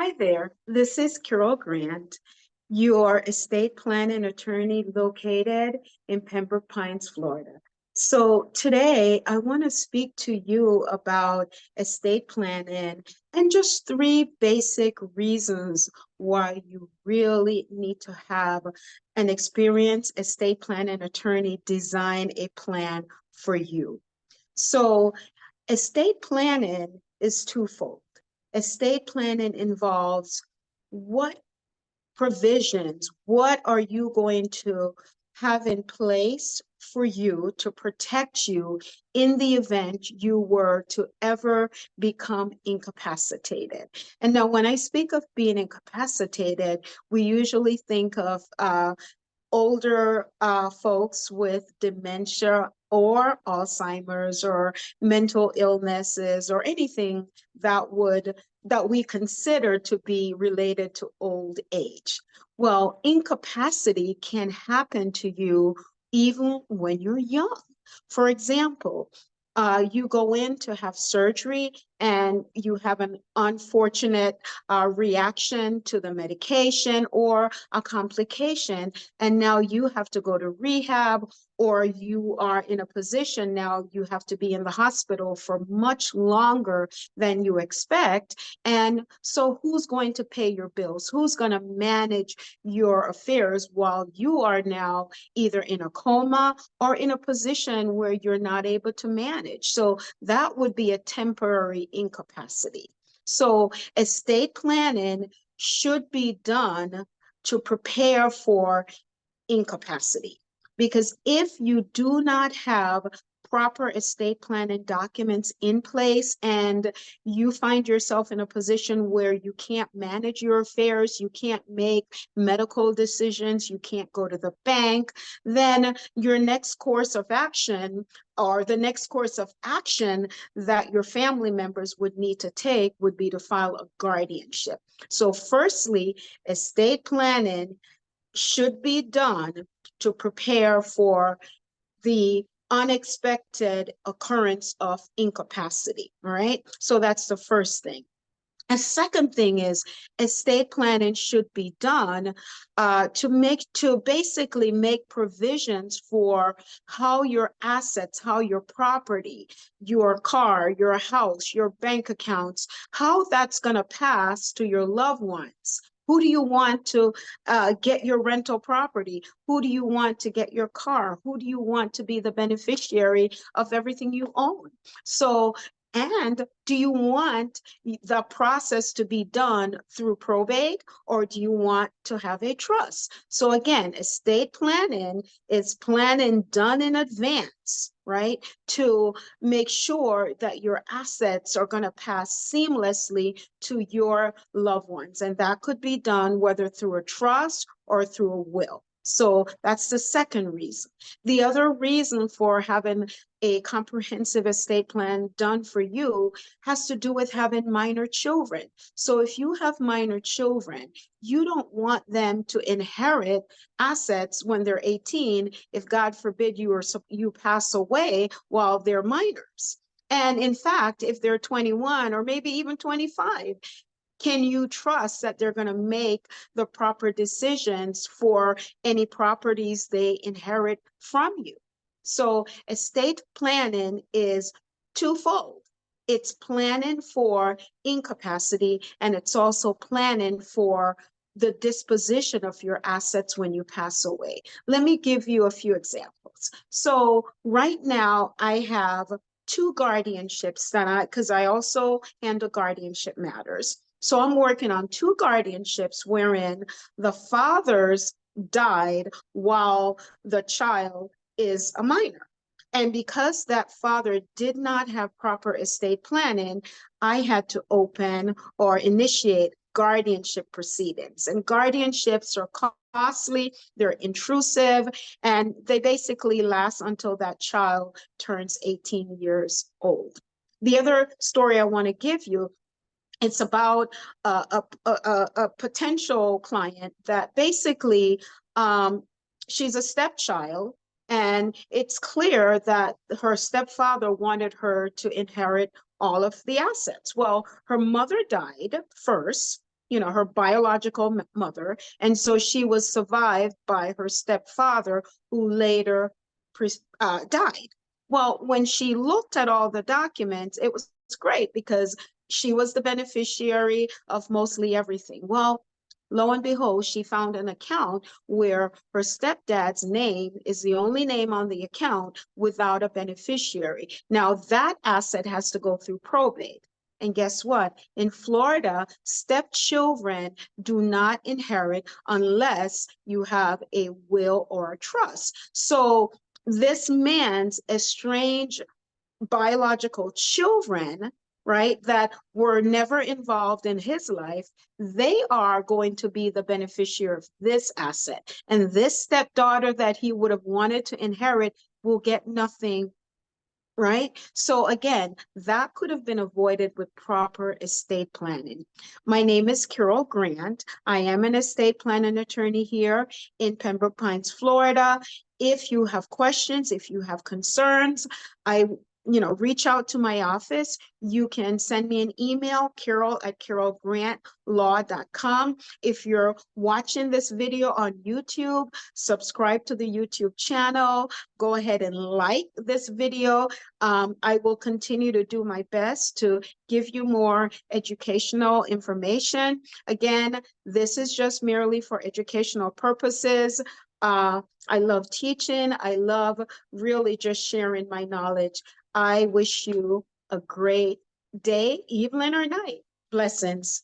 Hi there, this is Carol Grant, your estate planning attorney located in Pembroke Pines, Florida. So today I want to speak to you about estate planning and just three basic reasons why you really need to have an experienced estate planning attorney design a plan for you. So estate planning is twofold. Estate planning involves what provisions, what are you going to have in place for you to protect you in the event you were to ever become incapacitated. And now, when I speak of being incapacitated, we usually think of older folks with dementia or Alzheimer's or mental illnesses or anything that we consider to be related to old age. Well, incapacity can happen to you even when you're young. For example, you go in to have surgery and you have an unfortunate reaction to the medication or a complication, and now you have to go to rehab, or you are in a position now you have to be in the hospital for much longer than you expect. And so who's going to pay your bills? Who's going to manage your affairs while you are now either in a coma or in a position where you're not able to manage? So that would be a temporary incapacity. So estate planning should be done to prepare for incapacity. Because if you do not have proper estate planning documents in place and you find yourself in a position where you can't manage your affairs, you can't make medical decisions, you can't go to the bank, then your next course of action or the next course of action that your family members would need to take would be to file a guardianship. So firstly, estate planning should be done to prepare for the unexpected occurrence of incapacity. All right. So that's the first thing. A second thing is estate planning should be done to basically make provisions for how your assets, how your property, your car, your house, your bank accounts, how that's going to pass to your loved ones. Who do you want to get your rental property? Who do you want to get your car? Who do you want to be the beneficiary of everything you own? So, and do you want the process to be done through probate, or do you want to have a trust? So again, estate planning is planning done in advance, right? To make sure that your assets are going to pass seamlessly to your loved ones. And that could be done whether through a trust or through a will. So that's the second reason. The other reason for having a comprehensive estate plan done for you has to do with having minor children. So if you have minor children, you don't want them to inherit assets when they're 18, if God forbid you pass away while they're minors. And in fact, if they're 21 or maybe even 25, can you trust that they're going to make the proper decisions for any properties they inherit from you? So estate planning is twofold. It's planning for incapacity, and it's also planning for the disposition of your assets when you pass away. Let me give you a few examples. So right now I have two guardianships because I also handle guardianship matters. So I'm working on two guardianships wherein the fathers died while the child is a minor. And because that father did not have proper estate planning, I had to open or initiate guardianship proceedings. And guardianships are costly, they're intrusive, and they basically last until that child turns 18 years old. The other story I want to give you, it's about a potential client that basically she's a stepchild, and it's clear that her stepfather wanted her to inherit all of the assets. Well, her mother died first, her biological mother. And so she was survived by her stepfather, who later died. Well, when she looked at all the documents, it was great because she was the beneficiary of mostly everything. Well, lo and behold, she found an account where her stepdad's name is the only name on the account without a beneficiary. Now, that asset has to go through probate. And guess what? In Florida, stepchildren do not inherit unless you have a will or a trust. So this man's estranged biological children, right, that were never involved in his life, they are going to be the beneficiary of this asset. And this stepdaughter that he would have wanted to inherit will get nothing, right? So again, that could have been avoided with proper estate planning. My name is Carol Grant. I am an estate planning attorney here in Pembroke Pines, Florida. If you have questions, if you have concerns, reach out to my office. You can send me an email, carol@carolgrantlaw.com. If you're watching this video on YouTube, subscribe to the YouTube channel. Go ahead and like this video. I will continue to do my best to give you more educational information. Again, this is just merely for educational purposes. I love teaching. I love really just sharing my knowledge. I wish you a great day, evening, or night. Blessings.